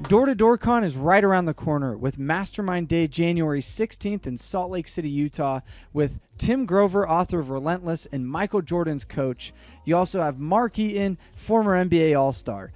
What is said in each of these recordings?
Door-to-Door Con is right around the corner with Mastermind Day January 16th in Salt Lake City, Utah with Tim Grover, author of Relentless, and Michael Jordan's coach. You also have Marquee, former NBA All-Star.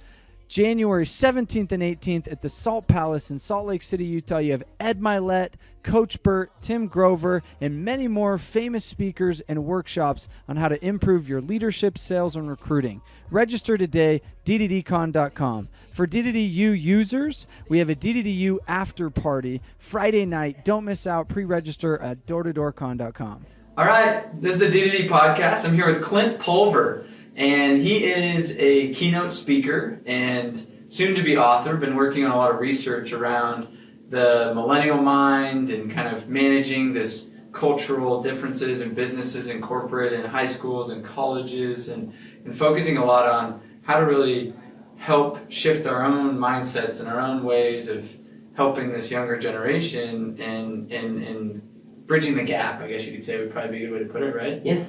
January 17th and 18th at the Salt Palace in Salt Lake City, Utah. You have Ed Milet, Coach Burt, Tim Grover, and many more famous speakers and workshops on how to improve your leadership, sales, and recruiting. Register today, dddcon.com. For DDDU users, we have a DDDU after party Friday night. Don't miss out. Pre-register at doortodoorcon.com. All right, this is the DDD podcast. I'm here with Clint Pulver, and he is a keynote speaker and soon-to-be author. Been working on a lot of research around the Millennial Mind and kind of managing this cultural differences in businesses and corporate and high schools and colleges and focusing a lot on how to really help shift our own mindsets and our own ways of helping this younger generation and bridging the gap, I guess you could say would probably be a good way to put it, right? Yeah.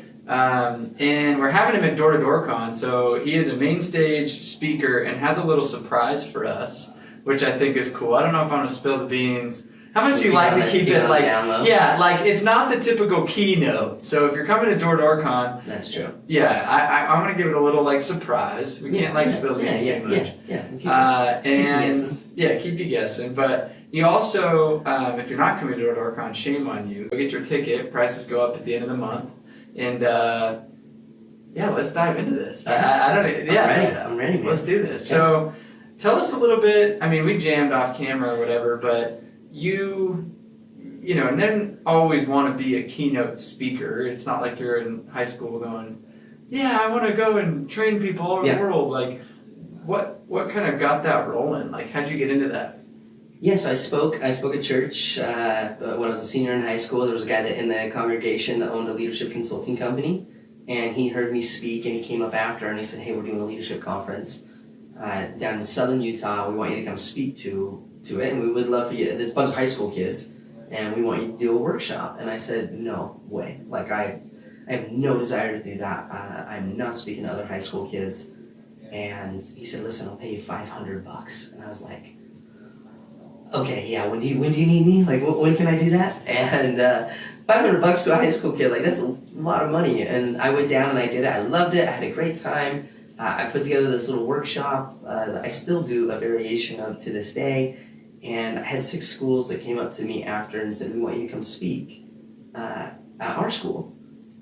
And we're having him at Door-to-Door Con, so he is a main stage speaker and has a little surprise for us, which I think is cool. I don't know if I want to spill the beans. How much do you like to keep it like, yeah, like it's not the typical keynote. So if you're coming to Door-to-Door Con, that's true. Yeah, I want to give it a little like surprise. We can't spill the beans too much. Keep you guessing. But you also, if you're not coming to Door-to-Door Con, shame on you. Go get your ticket. Prices go up at the end of the month. And let's dive into this. I'm ready, man. Let's do this. Okay. So tell us a little bit. I mean, we jammed off camera or whatever, but you didn't always want to be a keynote speaker. It's not like you're in high school going, yeah, I want to go and train people all over the world. Like, what kind of got that rolling? Like, how'd you get into that? Yes, I spoke at church when I was a senior in high school. There was a guy in the congregation that owned a leadership consulting company, and he heard me speak, and he came up after, and he said, hey, we're doing a leadership conference down in southern Utah. We want you to come speak to it, and we would love for you. There's a bunch of high school kids, and we want you to do a workshop. And I said, no way. Like, I have no desire to do that. I'm not speaking to other high school kids. And he said, listen, I'll pay you $500. And I was like, okay, yeah, when do you need me? Like, when can I do that? And $500 to a high school kid, like, that's a lot of money. And I went down and I did it. I loved it. I had a great time. I put together this little workshop that I still do a variation of to this day. And I had 6 schools that came up to me after and said, we want you to come speak at our school.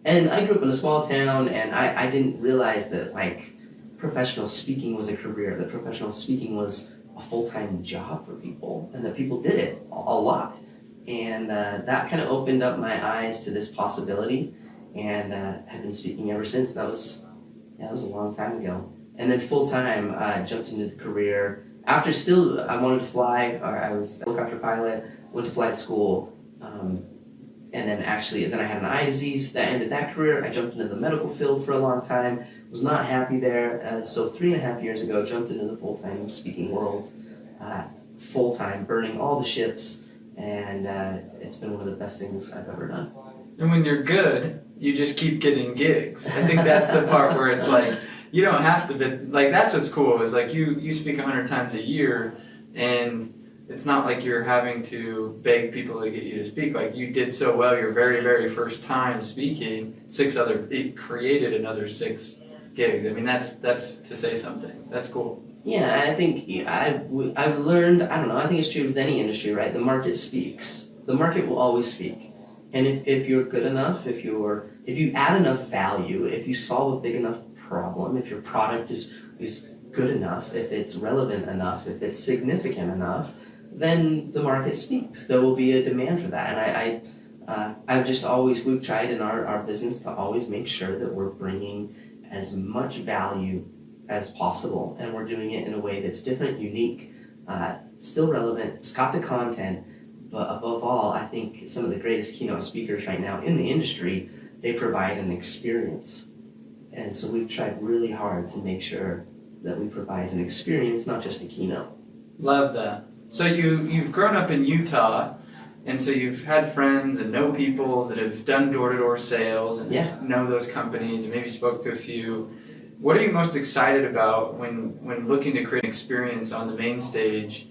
And I grew up in a small town, and I didn't realize that, like, professional speaking was a career, that professional speaking was a full-time job for people, and that people did it a lot. And that kind of opened up my eyes to this possibility, and I've been speaking ever since. That was a long time ago. And then full-time, jumped into the career. After I wanted to fly, or I was a helicopter pilot, went to flight school, and then I had an eye disease that ended that career. I jumped into the medical field for a long time, was not happy there, so 3.5 years ago, jumped into the full-time speaking world, full-time, burning all the ships, and it's been one of the best things I've ever done. And when you're good, you just keep getting gigs. I think that's the part where it's like, you don't have to be, like, that's what's cool, is like you speak 100 times a year, and it's not like you're having to beg people to get you to speak. Like, you did so well your very, very first time speaking, it created another 6 gigs. I mean, that's to say something. That's cool. Yeah, I think I've learned, I don't know, I think it's true with any industry, right? The market speaks. The market will always speak. And if you're good enough, if you add enough value, if you solve a big enough problem, if your product is good enough, if it's relevant enough, if it's significant enough, then the market speaks. There will be a demand for that. And we've tried in our business to always make sure that we're bringing as much value as possible, and we're doing it in a way that's different, unique, still relevant. It's got the content, but above all, I think some of the greatest keynote speakers right now in the industry, they provide an experience. And so we've tried really hard to make sure that we provide an experience, not just a keynote. Love that. So you've grown up in Utah, and so you've had friends and know people that have done door-to-door sales and know those companies and maybe spoke to a few. What are you most excited about when looking to create an experience on the main stage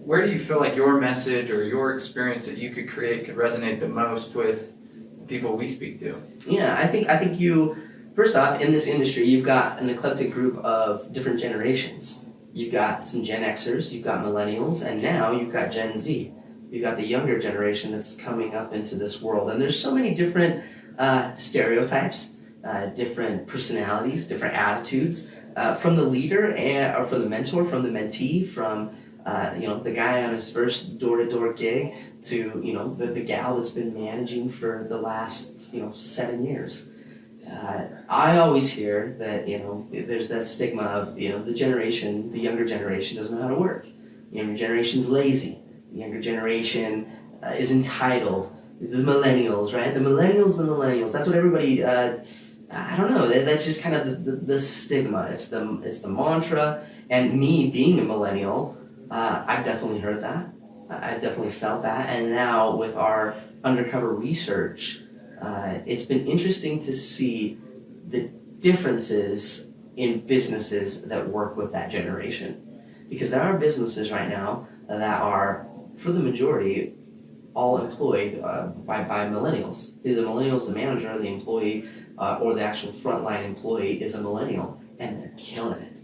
where do you feel like your message or your experience that you could create could resonate the most with the people we speak to? Yeah, I think you, first off, in this industry, you've got an eclectic group of different generations. You've got some Gen Xers, you've got millennials, and now you've got Gen Z. You've got the younger generation that's coming up into this world. And there's so many different stereotypes, different personalities, different attitudes, from the leader or from the mentor, from the mentee, from the guy on his first door-to-door gig to the gal that's been managing for the last 7 years. I always hear that there's that stigma of the younger generation doesn't know how to work. The younger generation's lazy. The younger generation is entitled. The millennials, right? The millennials. That's what everybody. I don't know. That's just kind of the stigma. It's the mantra. And me being a millennial, I've definitely heard that. I've definitely felt that. And now with our undercover research, it's been interesting to see the differences in businesses that work with that generation. Because there are businesses right now that are, for the majority, all employed by millennials. Either the millennial's the manager, or the employee, or the actual frontline employee is a millennial, and they're killing it.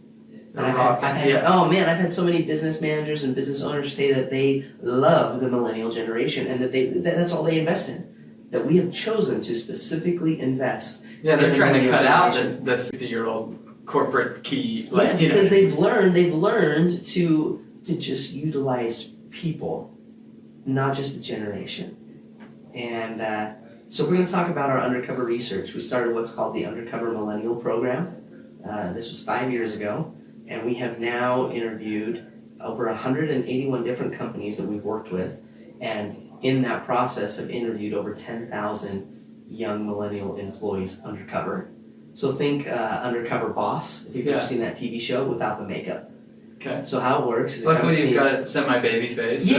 And I've had so many business managers and business owners say that they love the millennial generation and that that's all they invest in. That we have chosen to specifically invest. Yeah, they're trying to cut out the 60-year-old corporate key. Because they've learned to just utilize people, not just the generation. And so we're going to talk about our undercover research. We started what's called the Undercover Millennial Program. This was 5 years ago, and we have now interviewed over 181 different companies that we've worked with, and in that process have interviewed over 10,000 young millennial employees undercover. So think Undercover Boss, if you've ever seen that TV show, without the makeup. Okay. So how it works is luckily you've got a semi-baby face. Yeah.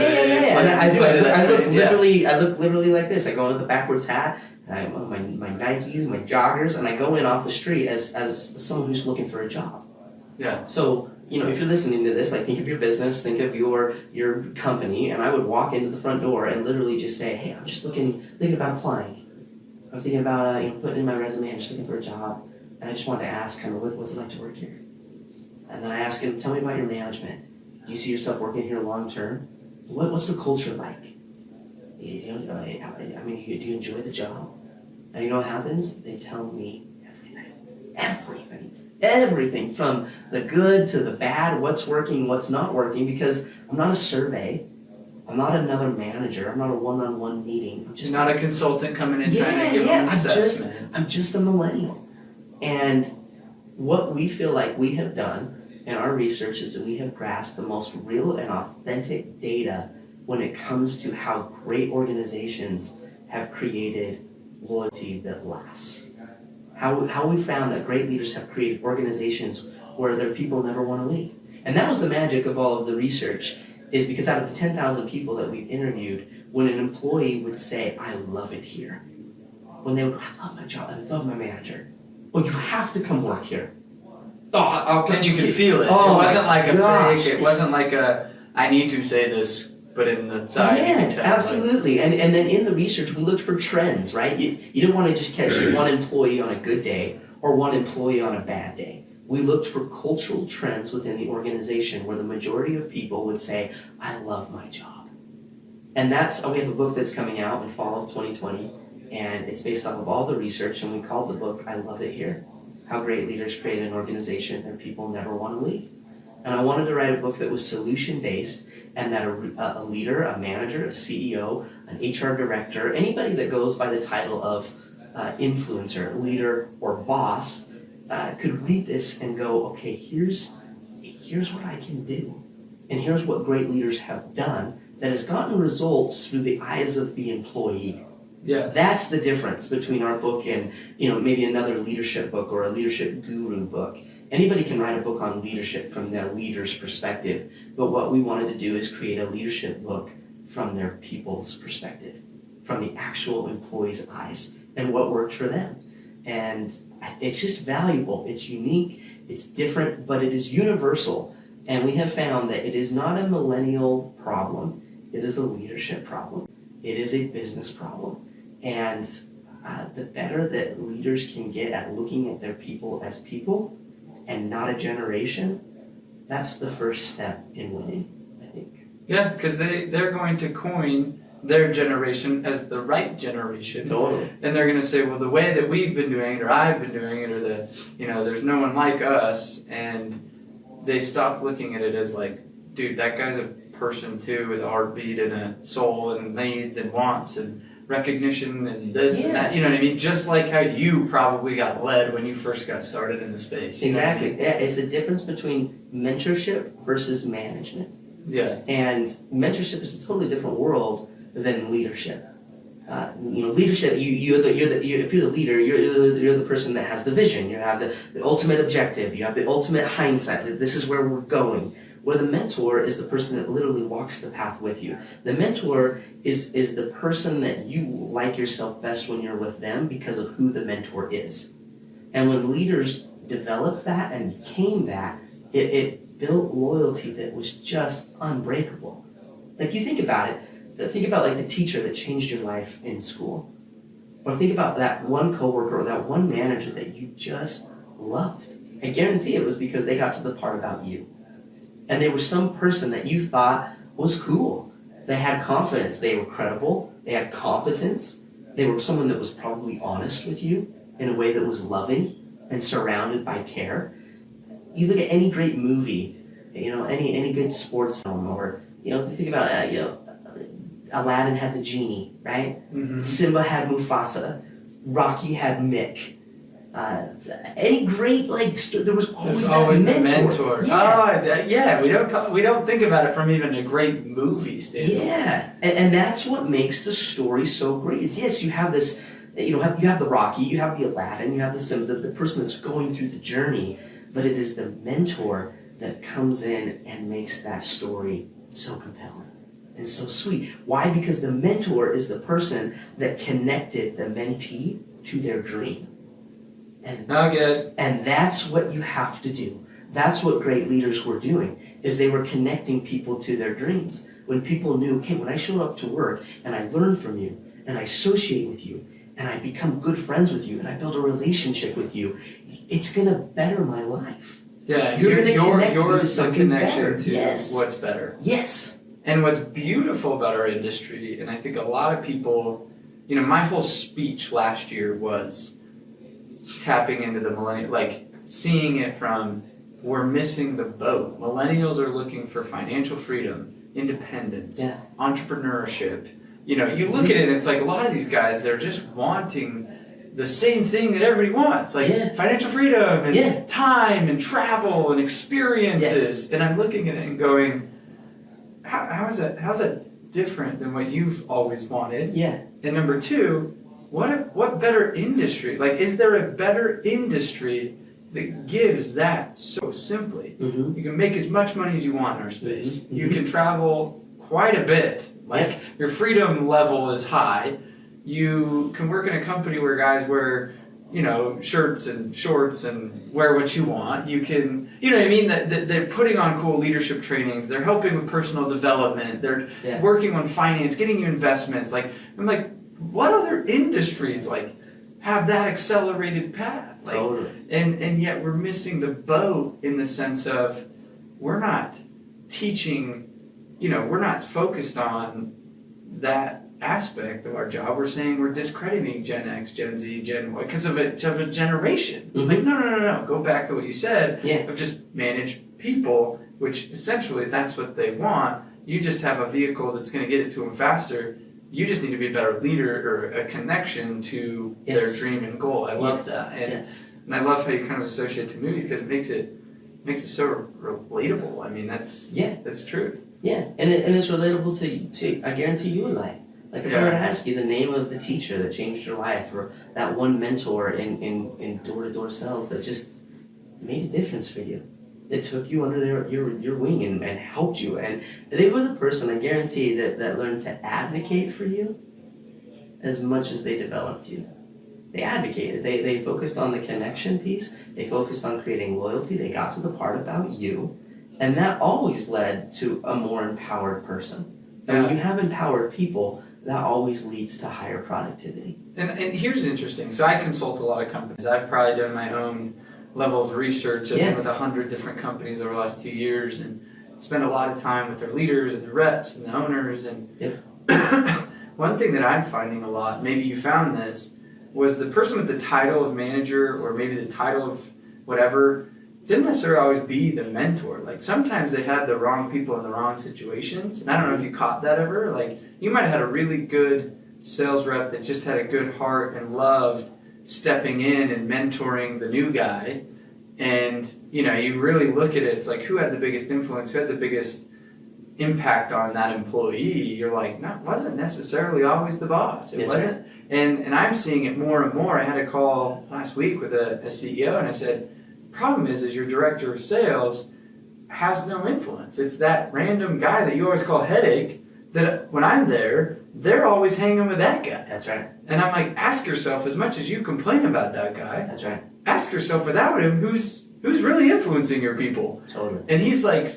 And I look literally like this. I go in with a backwards hat, my Nikes, my joggers, and I go in off the street as someone who's looking for a job. Yeah. So if you're listening to this, like think of your business, think of your company, and I would walk into the front door and literally just say, hey, I'm just thinking about applying. I'm thinking about putting in my resume. I'm just looking for a job, and I just wanted to ask kind of what's it like to work here. And then I ask him, tell me about your management. Do you see yourself working here long term? What's the culture like? Do you enjoy the job? And you know what happens? They tell me everything from the good to the bad, what's working, what's not working, because I'm not a survey. I'm not another manager. I'm not a one-on-one meeting. I'm just not a consultant coming in trying to give them an assessment. I'm just a millennial. And what we feel like we have done in our research is that we have grasped the most real and authentic data when it comes to how great organizations have created loyalty that lasts. How we found that great leaders have created organizations where their people never want to leave. And that was the magic of all of the research, is because out of the 10,000 people that we've interviewed, when an employee would say, I love it here, when they would, I love my job, I love my manager, well, you have to come work here. And you could feel it. It wasn't like a fake, it wasn't like a, I need to say this, but in the side you can tell. Absolutely. And then in the research, we looked for trends, right? You didn't want to just catch one employee on a good day or one employee on a bad day. We looked for cultural trends within the organization where the majority of people would say, I love my job. And we have a book that's coming out in fall of 2020, and it's based off of all the research, and we called the book, I Love It Here. How great leaders create an organization their people never want to leave. And I wanted to write a book that was solution-based, and that a leader, a manager, a CEO, an HR director, anybody that goes by the title of influencer, leader, or boss, could read this and go, okay, here's what I can do. And here's what great leaders have done that has gotten results through the eyes of the employee. Yes. That's the difference between our book and maybe another leadership book or a leadership guru book. Anybody can write a book on leadership from their leader's perspective, but what we wanted to do is create a leadership book from their people's perspective, from the actual employee's eyes, and what worked for them. And it's just valuable. It's unique. It's different, but it is universal. And we have found that it is not a millennial problem. It is a leadership problem. It is a business problem. And the better that leaders can get at looking at their people as people and not a generation, that's the first step in winning, I think. Yeah, because they're going to coin their generation as the right generation. Totally. And they're going to say, well, the way that we've been doing it, or I've been doing it, or there's no one like us. And they stop looking at it as like, dude, that guy's a person too with a heartbeat and a soul and needs and wants and recognition and this and that. You know what I mean? Just like how you probably got led when you first got started in the space. Exactly. Yeah, it's the difference between mentorship versus management. Yeah. And mentorship is a totally different world than leadership. Leadership. If you're the leader, you're the person that has the vision. You have the ultimate objective. You have the ultimate hindsight. That this is where we're going. Where the mentor is the person that literally walks the path with you. The mentor is the person that you like yourself best when you're with them because of who the mentor is. And when leaders developed that and became that, it built loyalty that was just unbreakable. Like, you think about it. Think about like the teacher that changed your life in school. Or think about that one coworker or that one manager that you just loved. I guarantee it was because they got to the part about you. And they were some person that you thought was cool. They had confidence. They were credible. They had competence. They were someone that was probably honest with you in a way that was loving and surrounded by care. You look at any great movie, any good sports film, or think about Aladdin had the genie, right? Mm-hmm. Simba had Mufasa. Rocky had Mick. Any great there was always the mentor. Yeah. We don't think about it from even a great movie standpoint. Yeah, and that's what makes the story so great. Yes, you have this. You have the Rocky, you have the Aladdin, you have the Simba, the person that's going through the journey, but it is the mentor that comes in and makes that story so compelling and so sweet. Why? Because the mentor is the person that connected the mentee to their dream. And that's what you have to do. That's what great leaders were doing, is they were connecting people to their dreams. When people knew, okay, when I show up to work and I learn from you and I associate with you and I become good friends with you and I build a relationship with you, it's going to better my life. Yeah, you're going to connect you're to something better. To yes. What's better. Yes. And what's beautiful about our industry, and I think a lot of people, my whole speech last year was tapping into the millennial, seeing it from, we're missing the boat. Millennials are looking for financial freedom, independence, entrepreneurship. You look at it and it's like a lot of these guys, they're just wanting the same thing that everybody wants, financial freedom and time and travel and experiences. Yes. And I'm looking at it and going, how's that different than what you've always wanted? Yeah. And number two, what better industry? Is there a better industry that gives that so simply? Mm-hmm. You can make as much money as you want in our space. Mm-hmm. You can travel quite a bit. Your freedom level is high. You can work in a company where guys wear, shirts and shorts and wear what you want. You can, that they're putting on cool leadership trainings. They're helping with personal development. They're working on finance, getting you investments. I'm like, what other industries have that accelerated path? Totally. And yet we're missing the boat in the sense of we're not teaching, we're not focused on that aspect of our job. We're saying we're discrediting Gen X, Gen Z, Gen Y because of a generation. Mm-hmm. No. Go back to what you said of just manage people, which essentially that's what they want. You just have a vehicle that's going to get it to them faster. You just need to be a better leader or a connection to their dream and goal. I love that. And I love how you kind of associate to movies because it makes it so relatable. I mean, that's truth. Yeah, and it's relatable to I guarantee you in life. If I were to ask you the name of the teacher that changed your life, or that one mentor in door-to-door sales that just made a difference for you, that took you under your wing and helped you, and they were the person, I guarantee, that learned to advocate for you as much as they developed you. They advocated. They focused on the connection piece. They focused on creating loyalty. They got to the part about you, And that always led to a more empowered person. And when you have empowered people, that always leads to higher productivity. And here's interesting. So I consult a lot of companies. I've probably done my own level of research. I've been with 100 different companies over the last 2 years and spend a lot of time with their leaders and the reps and the owners. And one thing that I'm finding a lot, maybe you found this, was the person with the title of manager or maybe the title of whatever didn't necessarily always be the mentor. Like sometimes they had the wrong people in the wrong situations. And I don't know if you caught that ever. Like you might have had a really good sales rep that just had a good heart and loved stepping in and mentoring the new guy. And, you know, you really look at it, it's like who had the biggest influence, who had the biggest impact on that employee. You're like, no, it wasn't necessarily always the boss. It wasn't. Right. And I'm seeing it more and more. I had a call last week with a CEO and I said, problem is your director of sales has no influence. It's that random guy that you always call headache that when I'm there, they're always hanging with that guy. That's right. And I'm like, ask yourself, as much as you complain about that guy, that's right. Ask yourself without him, who's really influencing your people? Totally. And he's like,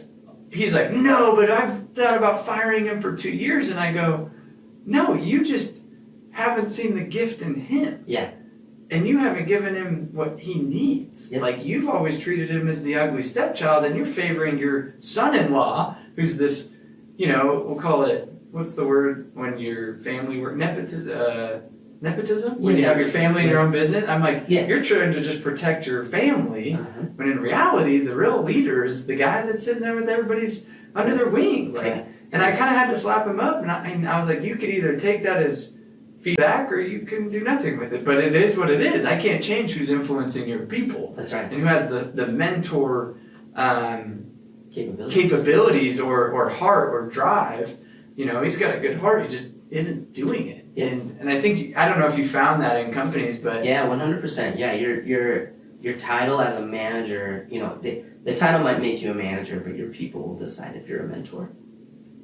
no, but I've thought about firing him for 2 years. And I go, no, you just haven't seen the gift in him. Yeah. And you haven't given him what he needs. Yep. Like you've always treated him as the ugly stepchild, and you're favoring your son-in-law, who's this, you know, we'll call it, what's the word when your family work, nepotism? When you have your family in your own business? I'm like, you're trying to just protect your family, when in reality, the real leader is the guy that's sitting there with everybody's under their wing. Like, and I kind of had to slap him up, and I was like, you could either take that as feedback or you can do nothing with it, but it is what it is. I can't change who's influencing your people. That's right. And who has the mentor capabilities or heart or drive. You know, he's got a good heart, he just isn't doing it. And I think, I don't know if you found that in companies, but 100%. Yeah, your title as a manager, you know, the title might make you a manager, but your people will decide if you're a mentor.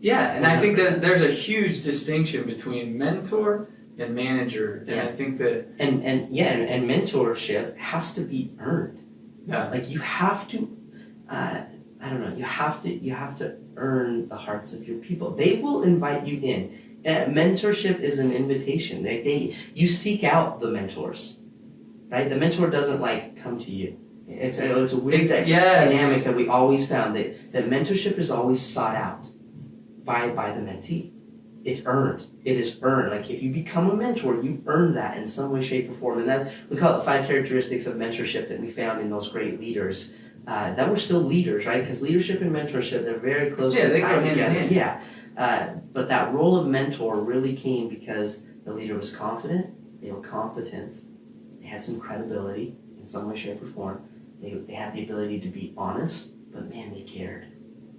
Yeah, and 100%. I think that there's a huge distinction between mentor and manager, and I think that and mentorship has to be earned. Yeah, like you have to, you have to earn the hearts of your people. They will invite you in. Mentorship is an invitation. You seek out the mentors, right? The mentor doesn't like come to you. It's a weird dynamic that we always found that mentorship is always sought out by the mentee. It's earned. It is earned. Like if you become a mentor, you earn that in some way, shape, or form. And that we call it the 5 characteristics of mentorship that we found in those great leaders that were still leaders, right? Because leadership and mentorship, they're very closely they tied go together. hand in hand. But that role of mentor really came because the leader was confident, they were competent, they had some credibility in some way, shape, or form. They had the ability to be honest, but man, they cared.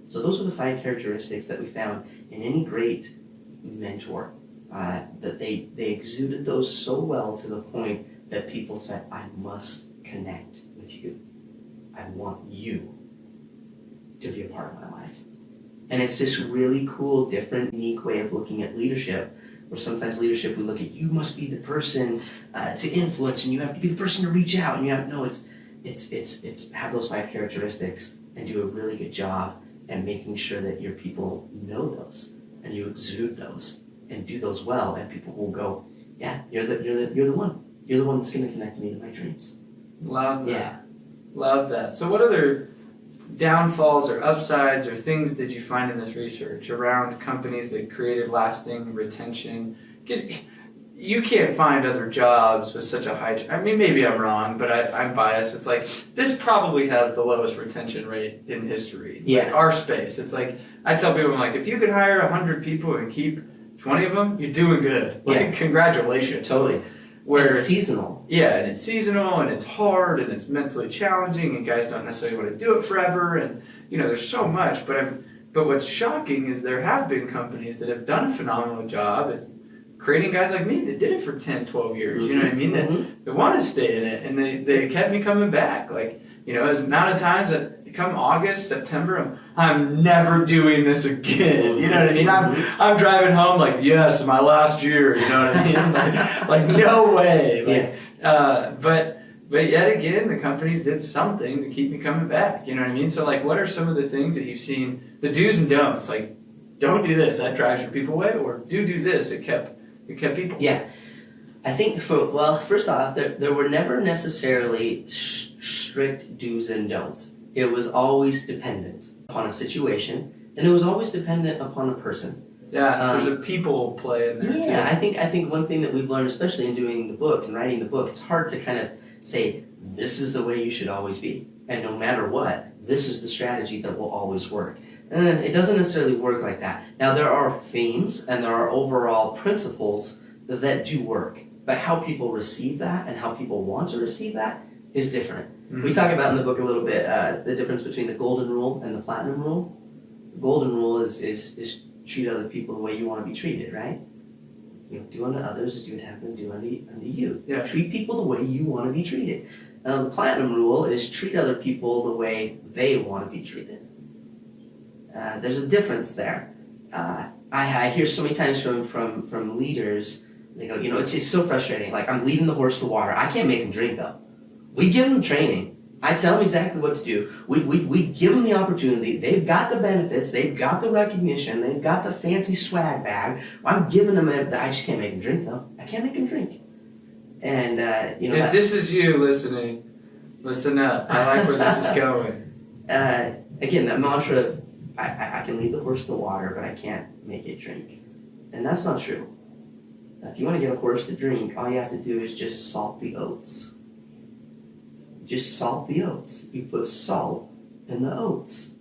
So those were the 5 characteristics that we found in any great mentor, that they exuded those so well to the point that people said, I must connect with you. I want you to be a part of my life. And it's this really cool, different, unique way of looking at leadership, where sometimes leadership we look at, you must be the person to influence, and you have to be the person to reach out, and you have, no, it's have those 5 characteristics and do a really good job at making sure that your people know those. And you exude those and do those well, and people will go, yeah, you're the one. You're the one that's going to connect me to my dreams. Love that. Love that. So what other downfalls or upsides or things did you find in this research around companies that created lasting retention? Because you can't find other jobs with such a high, I mean, maybe I'm wrong, but I'm biased. It's like, this probably has the lowest retention rate in history. Yeah. Like our space. It's like, I tell people, I'm like, if you could hire 100 people and keep 20 of them, you're doing good. Like, congratulations. Totally. Where and it's seasonal. Yeah, and it's seasonal, and it's hard, and it's mentally challenging, and guys don't necessarily want to do it forever, and, you know, there's so much. But what's shocking is there have been companies that have done a phenomenal job at creating guys like me that did it for 10, 12 years, you know what I mean, that want to stay in it, and they kept me coming back. Like, you know, as amount of times that come August, September, I'm never doing this again, you know what I mean? I'm driving home like, yes, my last year, you know what I mean? like no way. Like, but But yet again, the companies did something to keep me coming back. You know what I mean? So like, what are some of the things that you've seen, the do's and don'ts? Like, don't do this, that drives your people away, or do this, it kept people. Yeah. I think first off, there were never necessarily strict do's and don'ts. It was always dependent upon a situation, and it was always dependent upon a person. Yeah, there's a people play in there too. Yeah, I think one thing that we've learned, especially in doing the book and writing the book, it's hard to kind of say, this is the way you should always be. And no matter what, this is the strategy that will always work. It doesn't necessarily work like that. Now, there are themes and there are overall principles that do work. But how people receive that and how people want to receive that is different. Mm-hmm. We talk about in the book a little bit the difference between the golden rule and the platinum rule. The golden rule is treat other people the way you want to be treated, right? Do unto others as you would have them do unto you. Yeah. Treat people the way you want to be treated. The platinum rule is treat other people the way they want to be treated. There's a difference there. I hear so many times from leaders, they go, it's so frustrating. Like, I'm leading the horse to water. I can't make him drink, though. We give them training. I tell them exactly what to do. We give them the opportunity. They've got the benefits. They've got the recognition. They've got the fancy swag bag. I'm giving them it. I just can't make them drink, though. I can't make them drink. And, if this is you listening, listen up. I like where this is going. Again, that mantra, I can lead the horse to the water, but I can't make it drink. And that's not true. If you want to get a horse to drink, all you have to do is just salt the oats. Just salt the oats. You put salt in the oats.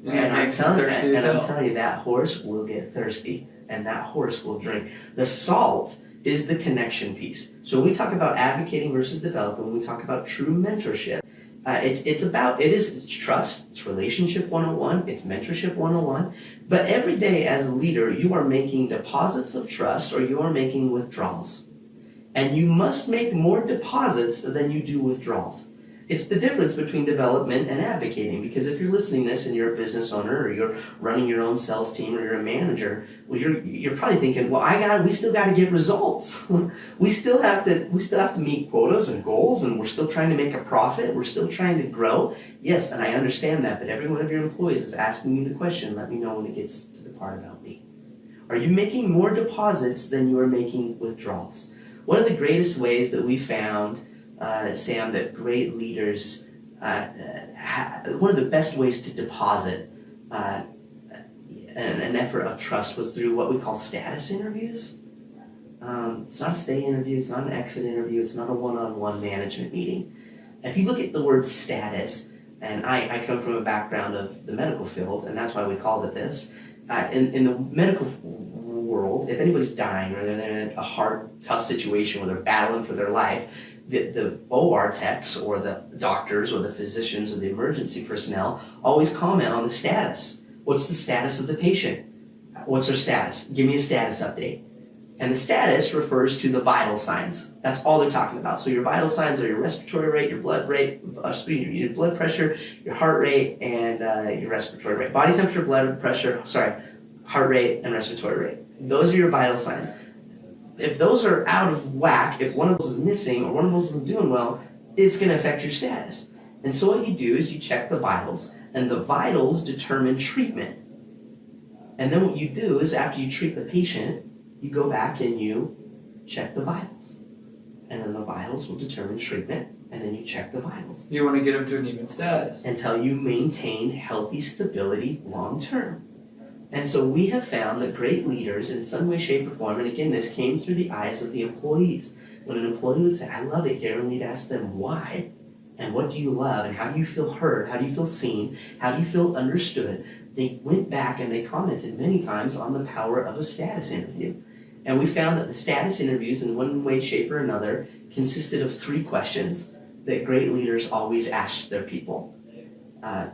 And I'm telling you, that horse will get thirsty, and that horse will drink. The salt is the connection piece. So when we talk about advocating versus developing, when we talk about true mentorship, it's trust, it's relationship 101, it's mentorship 101. But every day as a leader, you are making deposits of trust or you are making withdrawals. And you must make more deposits than you do withdrawals. It's the difference between development and advocating, because if you're listening to this and you're a business owner or you're running your own sales team or you're a manager, well, you're probably thinking, well, we still got to get results. we still have to meet quotas and goals, and we're still trying to make a profit. We're still trying to grow. Yes, and I understand that, but every one of your employees is asking me the question, let me know when it gets to the part about me. Are you making more deposits than you are making withdrawals? One of the greatest ways that we found, Sam, that great leaders, one of the best ways to deposit an effort of trust was through what we call status interviews. It's not a stay interview, it's not an exit interview, it's not a one-on-one management meeting. If you look at the word status, and I come from a background of the medical field, and that's why we called it this, in the medical world, if anybody's dying or they're in a hard, tough situation where they're battling for their life, the OR techs or the doctors or the physicians or the emergency personnel always comment on the status. What's the status of the patient? What's their status? Give me a status update. And the status refers to the vital signs. That's all they're talking about. So your vital signs are your respiratory rate, your blood rate, your blood pressure, your heart rate, and your respiratory rate. Body temperature, blood pressure, heart rate, and respiratory rate. Those are your vital signs. If those are out of whack, if one of those is missing or one of those isn't doing well, it's going to affect your status. And so what you do is you check the vitals, and the vitals determine treatment. And then what you do is after you treat the patient, you go back and you check the vitals. And then the vitals will determine treatment, and then you check the vitals. You want to get them to an even status. Until you maintain healthy stability long term. And so we have found that great leaders in some way, shape, or form, and again, this came through the eyes of the employees. When an employee would say, I love it here, and we'd ask them why, and what do you love, and how do you feel heard, how do you feel seen, how do you feel understood, they went back and they commented many times on the power of a status interview. And we found that the status interviews, in one way, shape, or another, consisted of 3 questions that great leaders always asked their people.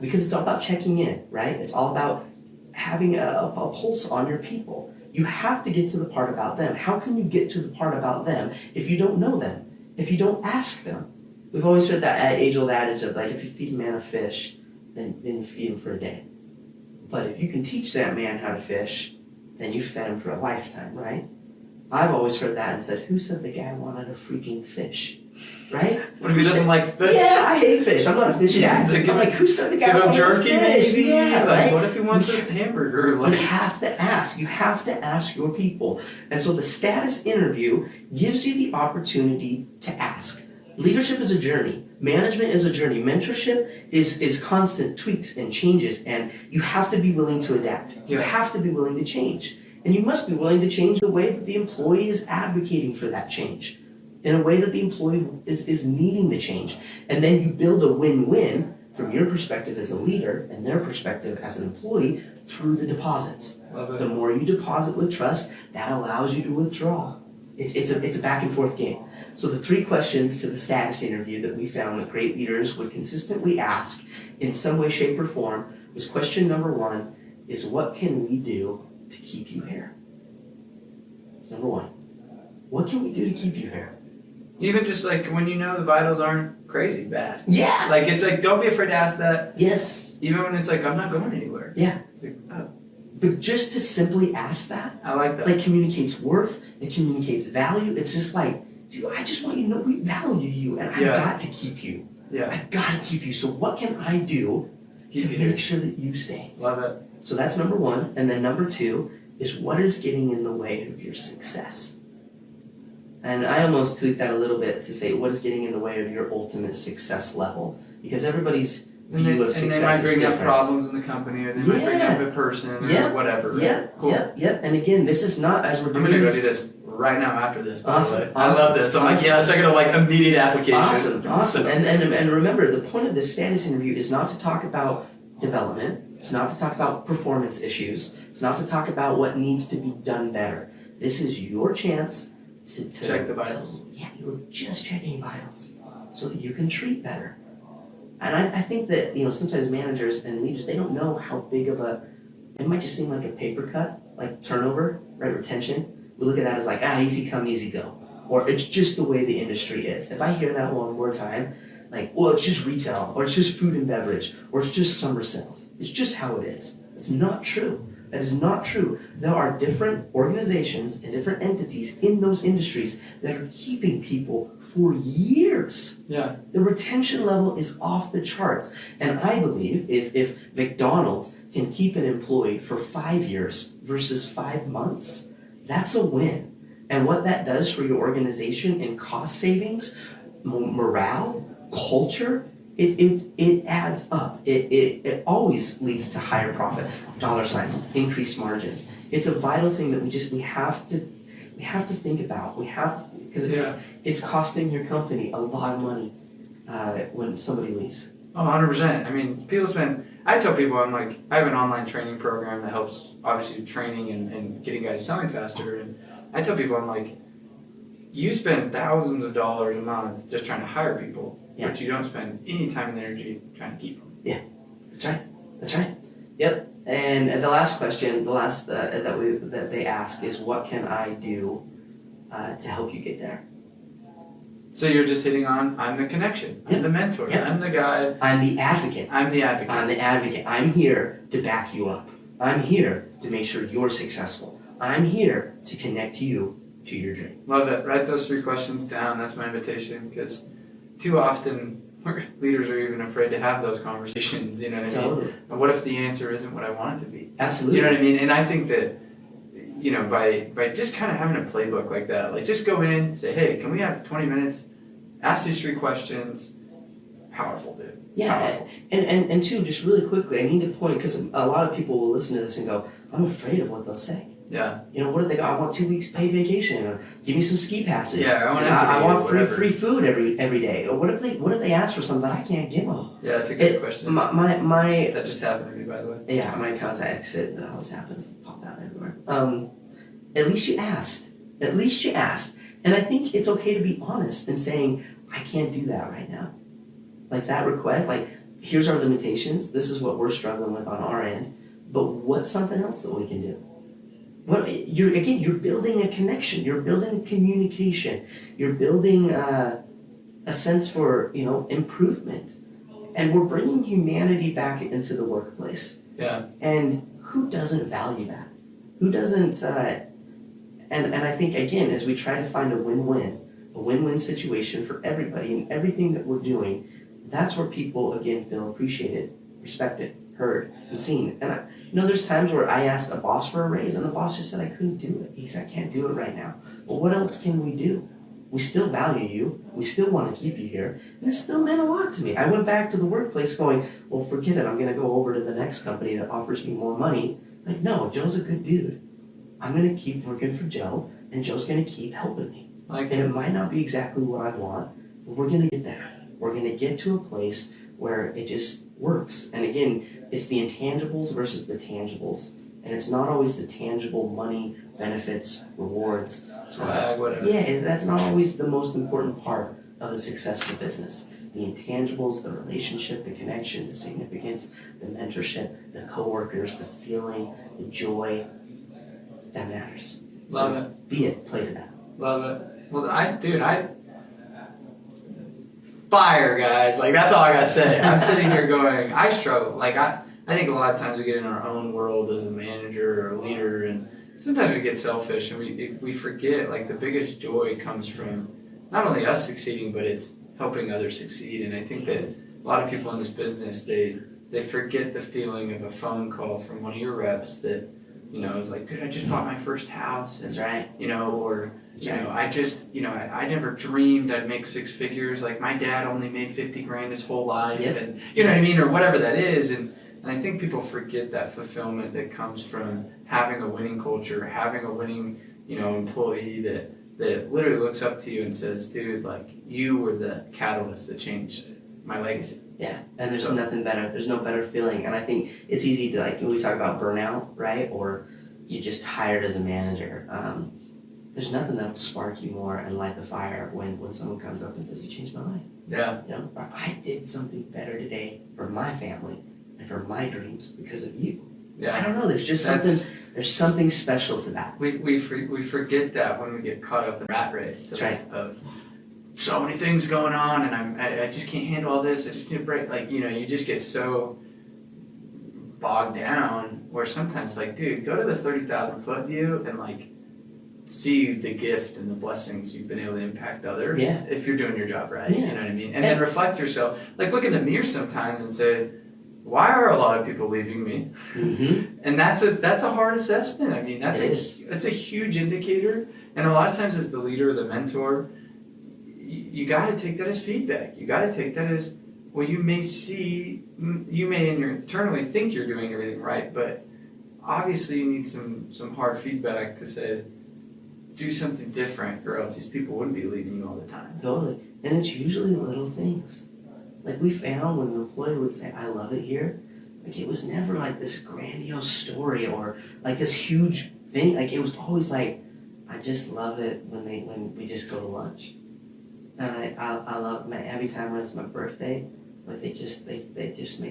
Because it's all about checking in, right? It's all about having a pulse on your people. You have to get to the part about them. How can you get to the part about them if you don't know them, if you don't ask them? We've always heard that age-old adage of, like, if you feed a man a fish, then you feed him for a day. But if you can teach that man how to fish, then you fed him for a lifetime, right? I've always heard that and said, who said the guy wanted a freaking fish? right? What if he doesn't like fish? Yeah, I hate fish. I'm not a fish guy. It's like, I'm like, who said the guy give him wanted jerky, fish? maybe? Yeah, Like, right? what if he wants a hamburger? You have to ask. You have to ask your people. And so the status interview gives you the opportunity to ask. Leadership is a journey. Management is a journey. Mentorship is constant tweaks and changes, and you have to be willing to adapt. You have to be willing to change. And you must be willing to change the way that the employee is advocating for that change, in a way that the employee is needing the change. And then you build a win-win from your perspective as a leader and their perspective as an employee through the deposits. The more you deposit with trust, that allows you to withdraw. It's a back and forth game. So the 3 questions to the status interview that we found that great leaders would consistently ask in some way, shape, or form was question number 1 is, what can we do to keep you here? It's number 1. What can we do to keep you here? Even just like when you know the vitals aren't crazy bad. Yeah. Like, it's like, don't be afraid to ask that. Yes. Even when it's like, I'm not going anywhere. Yeah. It's like, oh. But just to simply ask that, I like that. like, communicates worth, it communicates value. It's just like, dude, I just want you to know we value you, and I've got to keep you. Yeah. I've got to keep you. So what can I do to make sure that you stay? Love it. So that's number 1. And then number 2 is, what is getting in the way of your success? And I almost tweak that a little bit to say, what is getting in the way of your ultimate success level? Because everybody's view of success is different. And they might bring up problems in the company, or they might bring up a person, or whatever. Yeah, cool. Yeah. And again, this is not, as we're doing I'm going to this. go do this right now after this, by Awesome, the way. awesome, I love this. I'm like, yeah, so I got like immediate application. Awesome. And remember, the point of this status interview is not to talk about development. It's not to talk about performance issues. It's not to talk about what needs to be done better. This is your chance to check the vitals. You're just checking vitals so that you can treat better. And I think that, sometimes managers and leaders, they don't know how big of it might just seem like a paper cut, like turnover, right, retention. We look at that as like, easy come, easy go. Or it's just the way the industry is. If I hear that one more time, like, well, it's just retail, or it's just food and beverage, or it's just summer sales. It's just how it is. It's not true. That is not true. There are different organizations and different entities in those industries that are keeping people for years. Yeah. The retention level is off the charts. And I believe if McDonald's can keep an employee for 5 years versus 5 months, that's a win. And what that does for your organization in cost savings, morale, culture, it adds up. It always leads to higher profit, dollar signs, increased margins. It's a vital thing that we have to think about. Because it's costing your company a lot of money when somebody leaves. Oh, 100%. I mean, I tell people, I'm like, I have an online training program that helps, obviously, training and getting guys selling faster. And I tell people, I'm like, you spend thousands of dollars a month just trying to hire people, but you don't spend any time and energy trying to keep them. Yeah, that's right. Yep. And the last question, that they ask is, what can I do to help you get there? So you're just hitting on, I'm the connection, I'm the mentor, I'm the guy. I'm the advocate. I'm here to back you up. I'm here to make sure you're successful. I'm here to connect you to your dream. Love it. Write those 3 questions down. That's my invitation, because too often leaders are even afraid to have those conversations. You know what I mean? Totally. And what if the answer isn't what I want it to be? Absolutely. You know what I mean? And I think that, by just kind of having a playbook like that, like just go in, say, hey, can we have 20 minutes? Ask these 3 questions. Powerful, dude. Yeah, powerful. And two, just really quickly, I need to point, because a lot of people will listen to this and go, I'm afraid of what they'll say. Yeah. What if they go, I want 2 weeks paid vacation, or give me some ski passes. Yeah, I want free food every day. Or what if they ask for something that I can't give them? Yeah, that's a good question. My that just happened to me, by the way. Yeah, my contact exit, that always happens. Pop out everywhere. At least you asked. And I think it's okay to be honest in saying, I can't do that right now. Like that request, like, here's our limitations. This is what we're struggling with on our end. But what's something else that we can do? You're building a connection. You're building communication. You're building a sense for, improvement. And we're bringing humanity back into the workplace. Yeah. And who doesn't value that? Who doesn't, and I think, again, as we try to find a win-win a win-win situation for everybody and everything that we're doing, that's where people, again, feel appreciated, respected, heard, and seen. And there's times where I asked a boss for a raise, and the boss just said I couldn't do it. He said, I can't do it right now. Well, what else can we do? We still value you. We still want to keep you here. And it still meant a lot to me. I went back to the workplace going, well, forget it. I'm going to go over to the next company that offers me more money. Like, no, Joe's a good dude. I'm going to keep working for Joe, and Joe's going to keep helping me. And it might not be exactly what I want, but we're going to get there. We're going to get to a place where it just works. And again, it's the intangibles versus the tangibles. And it's not always the tangible money, benefits, rewards. Whatever. Yeah, that's not always the most important part of a successful business. The intangibles, the relationship, the connection, the significance, the mentorship, the coworkers, the feeling, the joy, that matters. Love it. Be it, play to that. Love it. Well, fire, guys. Like, that's all I gotta say. I'm sitting here going, I struggle. Like, I think a lot of times we get in our own world as a manager or a leader, and sometimes we get selfish and we forget, like, the biggest joy comes from not only us succeeding, but it's helping others succeed. And I think that a lot of people in this business, they forget the feeling of a phone call from one of your reps that, is like, dude, I just bought my first house. And, that's right. Or, I never dreamed I'd make six figures. Like, my dad only made 50 grand his whole life. Yep. And, you know what I mean? Or whatever that is. And I think people forget that fulfillment that comes from having a winning culture, having a winning, employee that literally looks up to you and says, dude, like, you were the catalyst that changed my legacy. Yeah, and there's nothing better. There's no better feeling. And I think it's easy to, like, when we talk about burnout, right? Or you're just tired as a manager. There's nothing that will spark you more and light the fire when someone comes up and says, you changed my life. Yeah. Or I did something better today for my family and for my dreams because of you. Yeah. I don't know. There's just something special to that. We forget that when we get caught up in the rat race. That's right. Of so many things going on, and I just can't handle all this. I just need a break. Like, you just get so bogged down where sometimes, like, dude, go to the 30,000 foot view and, like, see the gift and the blessings you've been able to impact others. Yeah. If you're doing your job right. Yeah. You know what I mean? And then reflect yourself. Like, look in the mirror sometimes and say, why are a lot of people leaving me? Mm-hmm. And that's a hard assessment. I mean, that's a huge indicator. And a lot of times as the leader or the mentor, you got to take that as feedback. You got to take that as, well, you may internally think you're doing everything right, but obviously you need some hard feedback to say, do something different, or else these people wouldn't be leaving you all the time. Totally. And it's usually little things. Like, we found when an employee would say, I love it here, like, it was never like this grandiose story or like this huge thing. Like, it was always like, I just love it when we just go to lunch. And I love every time when it's my birthday, like, they just make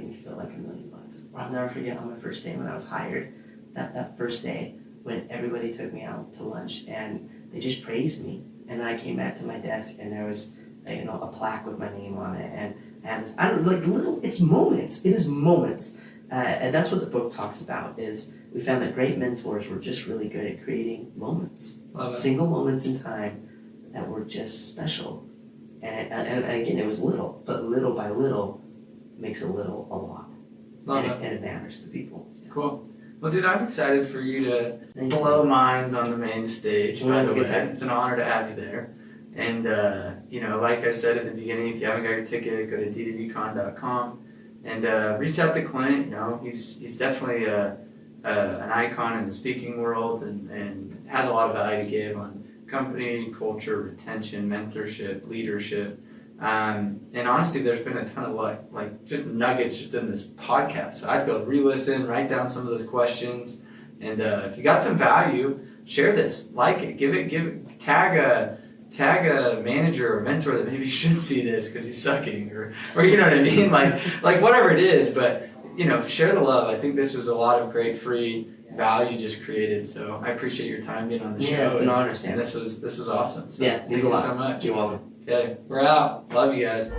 me feel like $1 million. Or I'll never forget on my first day when I was hired, that first day when everybody took me out to lunch and they just praised me. And then I came back to my desk and there was a plaque with my name on it, and I had this, it's moments. It is moments. And that's what the book talks about, is we found that great mentors were just really good at creating moments. Single moments in time that were just special. And again, it was little, but little by little makes a little a lot. And it matters to people. Cool. Well, dude, I'm excited for you to blow minds on the main stage, by the way. It's an honor to have you there. And, like I said at the beginning, if you haven't got your ticket, go to d2dcon.com and reach out to Clint. He's definitely an icon in the speaking world and has a lot of value to give on company, culture, retention, mentorship, leadership. And honestly, there's been a ton of like just nuggets just in this podcast. So I'd go re-listen, write down some of those questions. And if you got some value, share this, like it, tag a manager or mentor that maybe should see this because he's sucking, or you know what I mean, like whatever it is. But share the love. I think this was a lot of great free value just created. So I appreciate your time being on the show. Yeah, it's an honor, Sam. And this was awesome. So yeah, thank you so much. You're welcome. Okay, we're out. Love you guys.